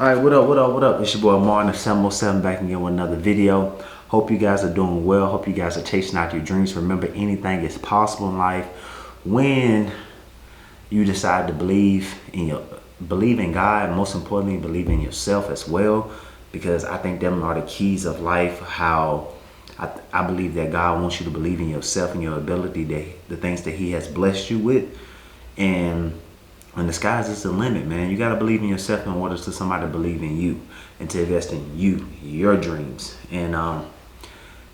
Alright, what up, what up, what up? It's your boy Martin 707 back again with another video. Hope you guys are doing well. Hope you guys are chasing out your dreams. Remember, anything is possible in life when you decide to believe in God. Most importantly, believe in yourself as well. Because I think them are the keys of life. How I believe that God wants you to believe in yourself and your ability, that the things that He has blessed you with. And the sky's is the limit, man. You gotta believe in yourself in order for somebody to believe in you and to invest in you, your dreams. And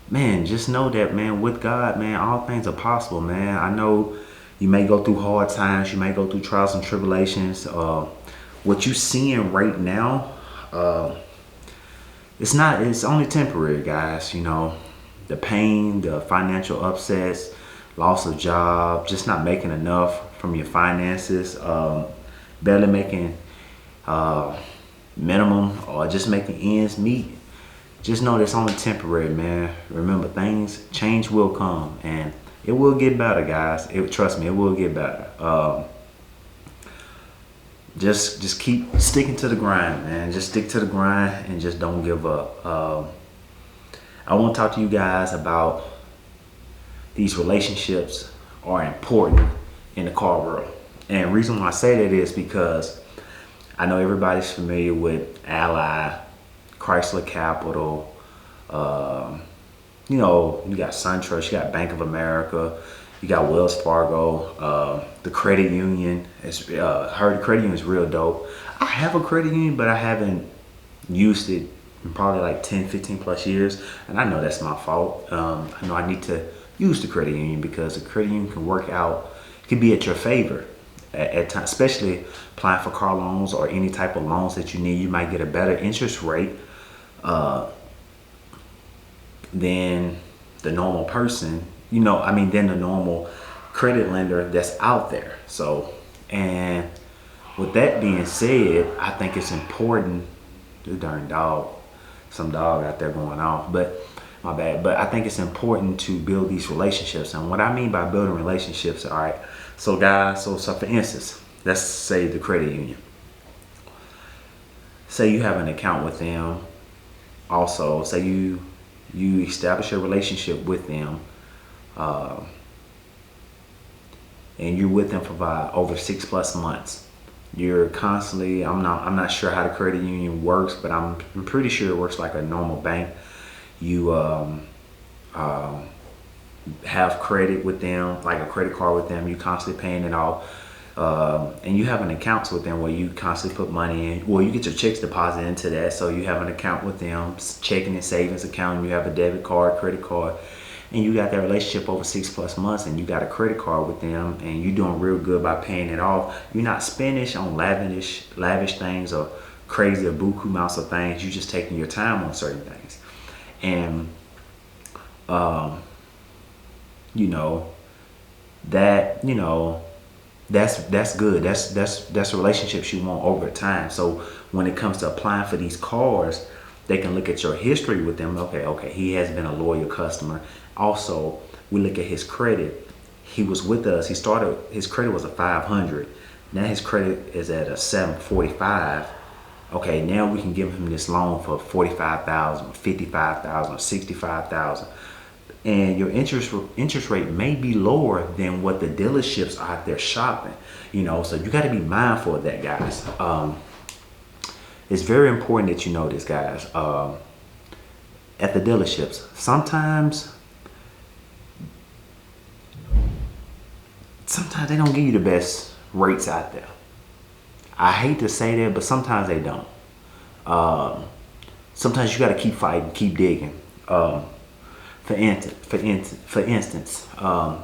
man, just know that, man, with God, man, all things are possible, man. I know you may go through hard times, you may go through trials and tribulations. What you seeing right now, it's only temporary, guys. You know, the pain, the financial upsets, loss of job, just not making enough from your finances, barely making minimum, or just making ends meet. Just know that's only temporary, man. Remember, change will come, and it will get better, guys. Trust me, it will get better. Just keep sticking to the grind, man. Just stick to the grind and just don't give up. I want to talk to you guys about these relationships are important in the car world. And the reason why I say that is because I know everybody's familiar with Ally, Chrysler Capital, you know, you got SunTrust, you got Bank of America, you got Wells Fargo, the credit union. Heard the credit union is real dope. I have a credit union, but I haven't used it in probably like 10, 15 plus years. And I know that's my fault. I know I need to use the credit union because the credit union can work out, can be at your favor at times, especially applying for car loans or any type of loans that you need. You might get a better interest rate than the normal person, than the normal credit lender that's out there. So, and with that being said, I think it's important. This darn dog, some dog out there going off, but my bad. But I think it's important to build these relationships. And what I mean by building relationships, all right, so guys, so for instance, let's say the credit union. Say you have an account with them. Also, say you establish a relationship with them, and you're with them for about over 6+ months. You're constantly, I'm not sure how the credit union works, but I'm pretty sure it works like a normal bank. You have credit with them, like a credit card with them. You constantly paying it off, and you have an account with them where you constantly put money in. Well, you get your checks deposited into that, so you have an account with them, checking and savings account. And you have a debit card, credit card, and you got that relationship over 6+ months, and you got a credit card with them, and you're doing real good by paying it off. You're not spending on lavish things or crazy or buku amounts of things. You're just taking your time on certain things. And that's good. That's relationships you want over time. So when it comes to applying for these cars, they can look at your history with them. Okay, he has been a loyal customer. Also, we look at his credit. He was with us. His credit was a 500. Now his credit is at a 745. Okay, now we can give him this loan for 45,000, 55,000, 65,000, and your interest rate may be lower than what the dealerships are out there shopping. So you got to be mindful of that, guys. It's very important that you know this, guys. At the dealerships, sometimes they don't give you the best rates out there. I hate to say that, but sometimes they don't. Sometimes you got to keep fighting, keep digging. For instance,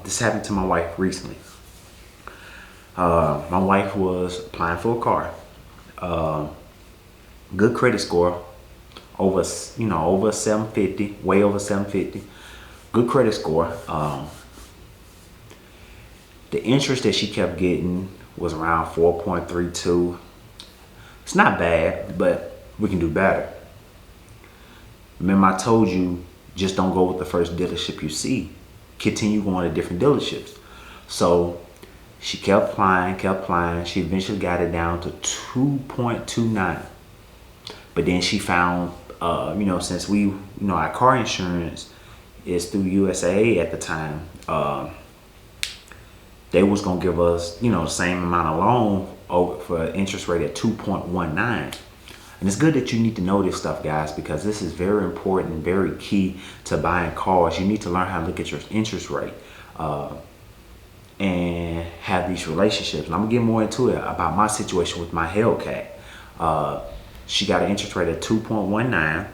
this happened to my wife recently. My wife was applying for a car. Good credit score, over 750, way over 750. Good credit score. The interest that she kept getting was around 4.32. It's not bad, but we can do better. Remember, I told you, just don't go with the first dealership you see. Continue going to different dealerships. So she kept applying. She eventually got it down to 2.29. But then she found, since our car insurance is through USAA at the time, they was gonna give us, the same amount of loan over for an interest rate at 2.19. And it's good that you need to know this stuff, guys, because this is very important, very key to buying cars. You need to learn how to look at your interest rate and have these relationships. And I'm gonna get more into it about my situation with my Hellcat. She got an interest rate at 2.19.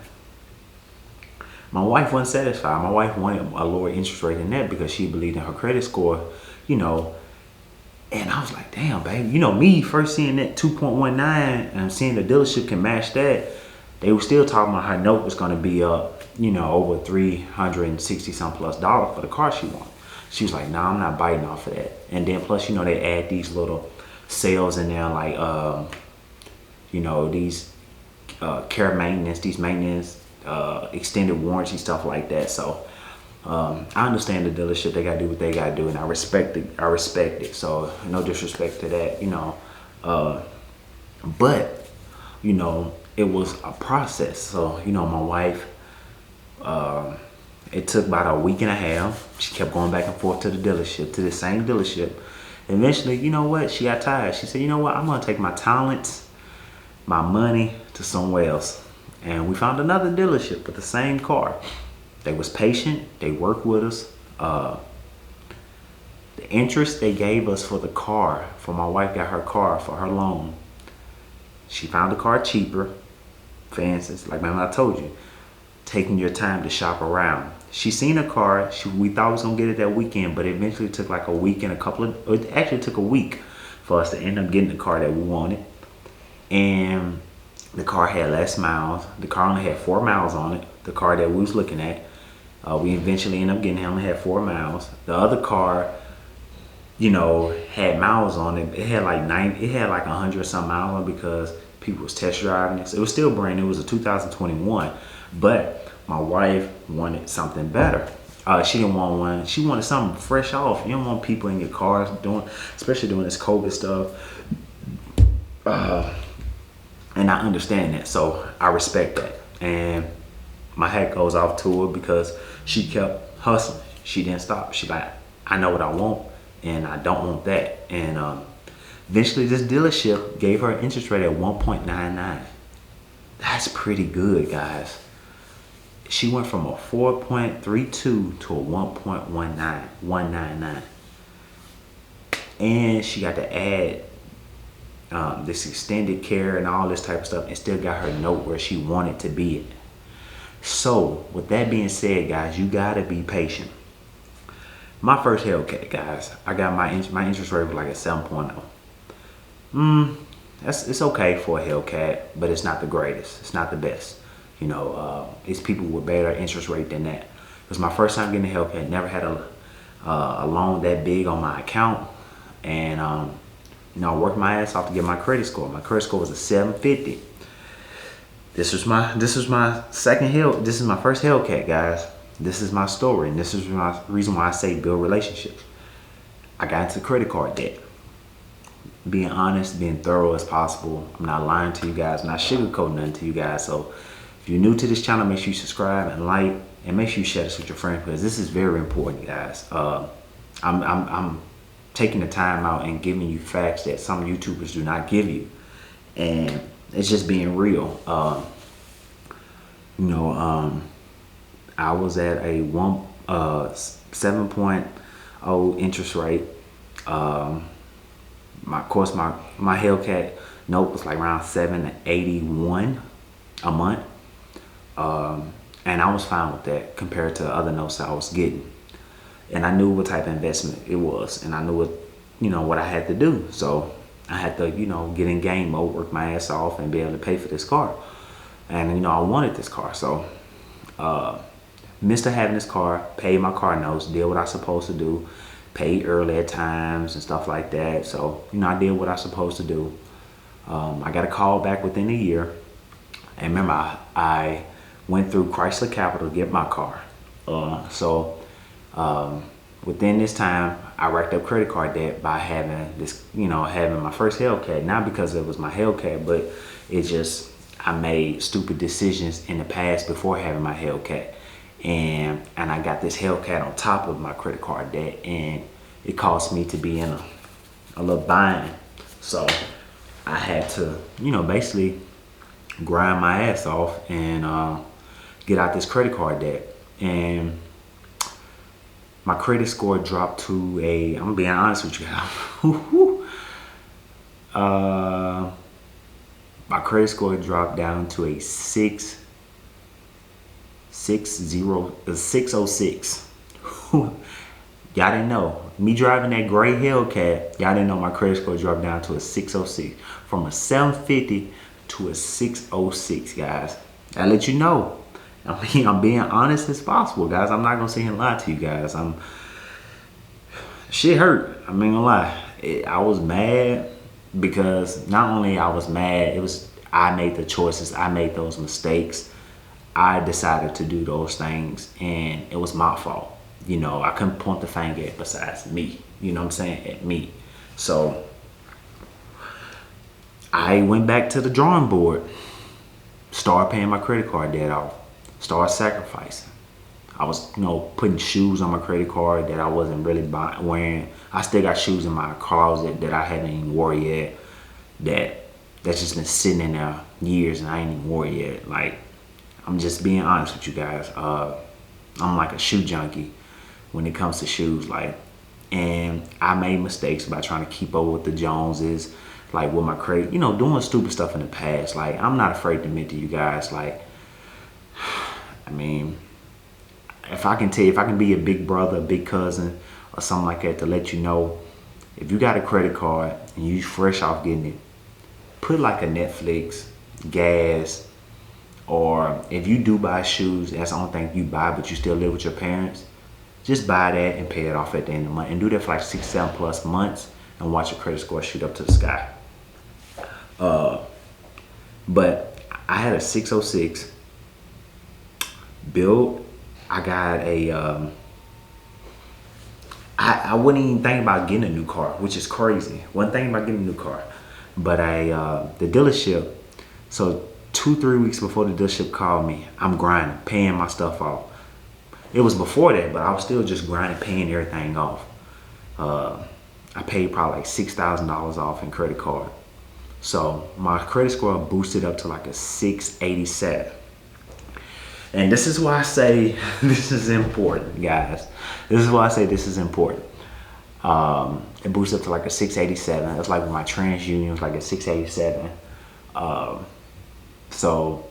My wife wasn't satisfied. My wife wanted a lower interest rate than that because she believed in her credit score, And I was like, damn, babe. Me first seeing that 2.19 and seeing the dealership can match that, they were still talking about her note was going to be up, over $360 some plus dollars for the car she wanted. She was like, nah, I'm not biting off of that. And then plus, they add these little sales in there like, these care maintenance, these maintenance, extended warranty, stuff like that. So I understand the dealership, they gotta do what they gotta do, and I respect it. So no disrespect to that, but it was a process. So my wife, it took about a week and a half. She kept going back and forth to the dealership, to the same dealership. Eventually, she got tired. She said, I'm gonna take my talents, my money to somewhere else. And we found another dealership with the same car. They was patient. They worked with us. The interest they gave us for the car, for my wife got her car for her loan. She found the car cheaper. For instance, like I told you, taking your time to shop around. She seen a car. We thought we was gonna get it that weekend, but it eventually took like a week and it actually took a week for us to end up getting the car that we wanted. And the car had less miles. The car only had 4 miles on it. The car that we was looking at, we eventually ended up getting it, only had 4 miles. The other car, had miles on it. It had like 100 some miles on it because people was test driving it. So it was still brand new. It was a 2021, but my wife wanted something better. She didn't want one. She wanted something fresh off. You don't want people in your cars especially doing this COVID stuff. And I understand that, so I respect that. And my hat goes off to her because she kept hustling. She didn't stop. She like, I know what I want, and I don't want that. And eventually, this dealership gave her an interest rate at 1.99. That's pretty good, guys. She went from a 4.32 to a 1.199, and she got to add this extended care and all this type of stuff, and still got her note where she wanted to be at. So with that being said, guys, you gotta be patient. My first Hellcat, guys, I got my interest rate was like a 7.0. It's okay for a Hellcat, but it's not the greatest. It's not the best. It's people with better interest rate than that. It was my first time getting a Hellcat. Never had a loan that big on my account, and I worked my ass off to get my credit score. My credit score was a 750. This is my first Hellcat, guys. This is my story, and this is my reason why I say build relationships. I got into credit card debt. Being honest, being thorough as possible. I'm not lying to you guys. I'm not sugarcoating nothing to you guys. So if you're new to this channel, make sure you subscribe and like, and make sure you share this with your friends, because this is very important, guys. I'm taking the time out and giving you facts that some YouTubers do not give you, and it's just being real. I was at a 7.0 interest rate. My Hellcat note was like around $781 a month, and I was fine with that compared to other notes that I was getting. And I knew what type of investment it was, and I knew what I had to do. So I had to, get in game mode, work my ass off, and be able to pay for this car. And I wanted this car, so missed having this car, paid my car notes, did what I was supposed to do, paid early at times and stuff like that. So I did what I was supposed to do. I got a call back within a year, and remember I went through Chrysler Capital to get my car. Within this time, I racked up credit card debt by having this, having my first Hellcat. Not because it was my Hellcat, but it just, I made stupid decisions in the past before having my Hellcat. And I got this Hellcat on top of my credit card debt, and it caused me to be in a little bind. So I had to, basically grind my ass off and get out this credit card debt. And my credit score dropped to I'm gonna be honest with you guys. My credit score dropped down to a 606. Y'all didn't know. Me driving that gray Hellcat, y'all didn't know my credit score dropped down to a 606. From a 750 to a 606, guys. I let you know. I'm being honest as possible, guys. I'm not gonna sit here and lie to you guys. Shit hurt. I ain't gonna lie. I was mad because not only I was mad, I made the choices. I made those mistakes. I decided to do those things, and it was my fault. I couldn't point the finger at besides me. You know what I'm saying? At me. So I went back to the drawing board, started paying my credit card debt off, started sacrificing. I was, putting shoes on my credit card that I wasn't really wearing. I still got shoes in my closet that I haven't even worn yet. That's just been sitting in there years and I ain't even worn yet. Like, I'm just being honest with you guys. I'm like a shoe junkie when it comes to shoes. And I made mistakes by trying to keep up with the Joneses, like with my credit, doing stupid stuff in the past. Like, I'm not afraid to admit to you guys, if I can tell you, if I can be a big brother, a big cousin, or something like that to let you know, if you got a credit card and you fresh off getting it, put like a Netflix, gas, or if you do buy shoes, that's the only thing you buy, but you still live with your parents, just buy that and pay it off at the end of the month. And do that for like 6-7+ months and watch your credit score shoot up to the sky. But I had a 606 build. I got I wouldn't even think about getting a new car, which is crazy. Wasn't thinking about getting a new car. But the dealership, so 2-3 weeks before the dealership called me, I'm grinding, paying my stuff off. It was before that, but I was still just grinding, paying everything off. I paid probably like $6,000 off in credit card. So my credit score boosted up to like a 687. And this is why I say this is important, guys. This is why I say this is important. It boosted up to like a 687. That's like when my TransUnion was like a 687. So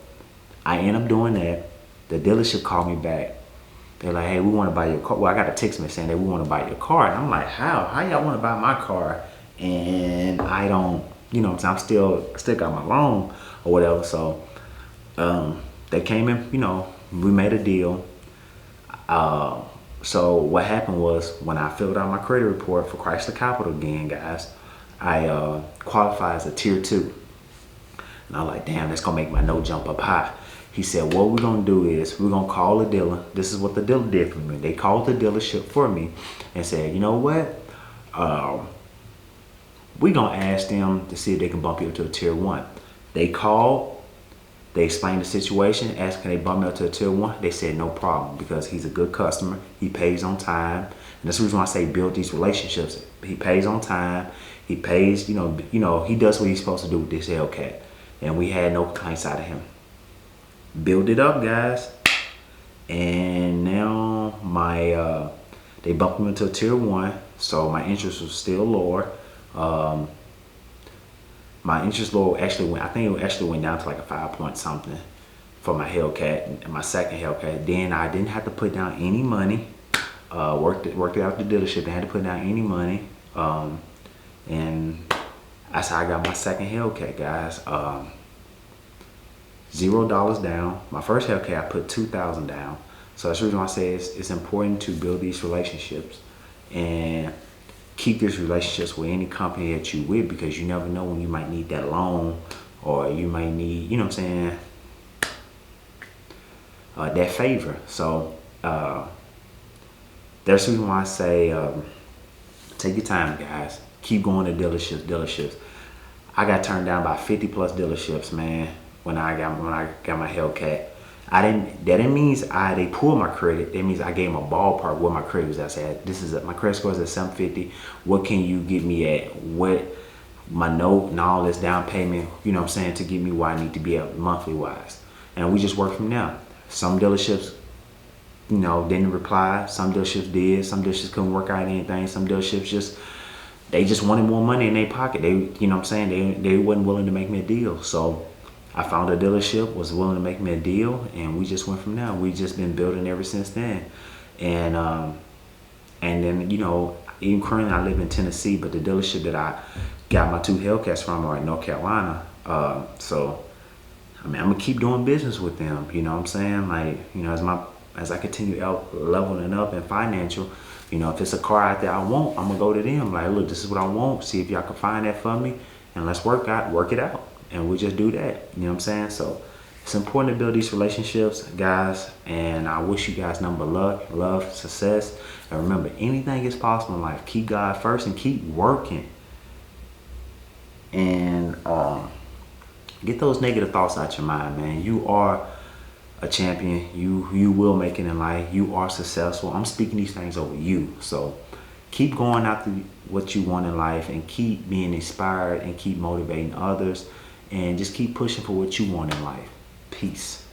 I end up doing that. The dealership called me back. They're like, hey, we want to buy your car. Well, I got a text message saying that we want to buy your car. And I'm like, how? How y'all want to buy my car? And I don't, I'm still got my loan or whatever. So they came in, we made a deal. So what happened was when I filled out my credit report for Chrysler Capital again, guys, I qualified as a tier 2. And I'm like, damn, that's gonna make my note jump up high. He said, what we're gonna do is we're gonna call the dealer. This is what the dealer did for me. They called the dealership for me and said, you know what? We're gonna ask them to see if they can bump you up to a tier 1. They called, they explained the situation, asked can they bump me up to a tier 1. They said no problem because he's a good customer. He pays on time. And that's the reason why I say build these relationships. He pays on time. He pays, he does what he's supposed to do with this Hellcat. And we had no complaints out of him. Build it up, guys. And now they bumped me into a tier 1. So my interest was still lower. My interest low actually went, I think it actually went down to like a 5 point something for my Hellcat, my second Hellcat. Then I didn't have to put down any money. Worked it out at the dealership. Didn't have to put down any money. And that's how I got my second Hellcat, guys. $0 down. My first Hellcat, I put $2,000 down. So that's the reason why I say it's important to build these relationships and keep these relationships with any company that you with, because you never know when you might need that loan or you might need, that favor. So that's the reason why I say take your time, guys. Keep going to dealerships. I got turned down by 50+ dealerships, man. when I got my Hellcat. That didn't means they pulled my credit. That means I gave them a ballpark what my credit was. I said, this is my credit score is at 750. What can you get me at? What my note and all this down payment, you know what I'm saying, to get me where I need to be at monthly wise. And we just work from there. Some dealerships, didn't reply. Some dealerships did. Some dealerships couldn't work out anything. Some dealerships just wanted more money in their pocket. They, you know what I'm saying, they wasn't willing to make me a deal. So I found a dealership was willing to make me a deal, and we just went from there. We just been building ever since then. And then, even currently I live in Tennessee, but the dealership that I got my 2 Hellcats from are in North Carolina. So I mean, I'm gonna keep doing business with them. You know what I'm saying? Like, as I continue out leveling up in financial, if it's a car out there I want, I'm gonna go to them. Like, look, this is what I want. See if y'all can find that for me, and let's work it out. And we just do that. You know what I'm saying? So it's important to build these relationships, guys. And I wish you guys nothing but luck, love, success. And remember, anything is possible in life. Keep God first and keep working. And get those negative thoughts out your mind, man. You are a champion. You will make it in life. You are successful. I'm speaking these things over you. So keep going after what you want in life, and keep being inspired, and keep motivating others, and just keep pushing for what you want in life. Peace.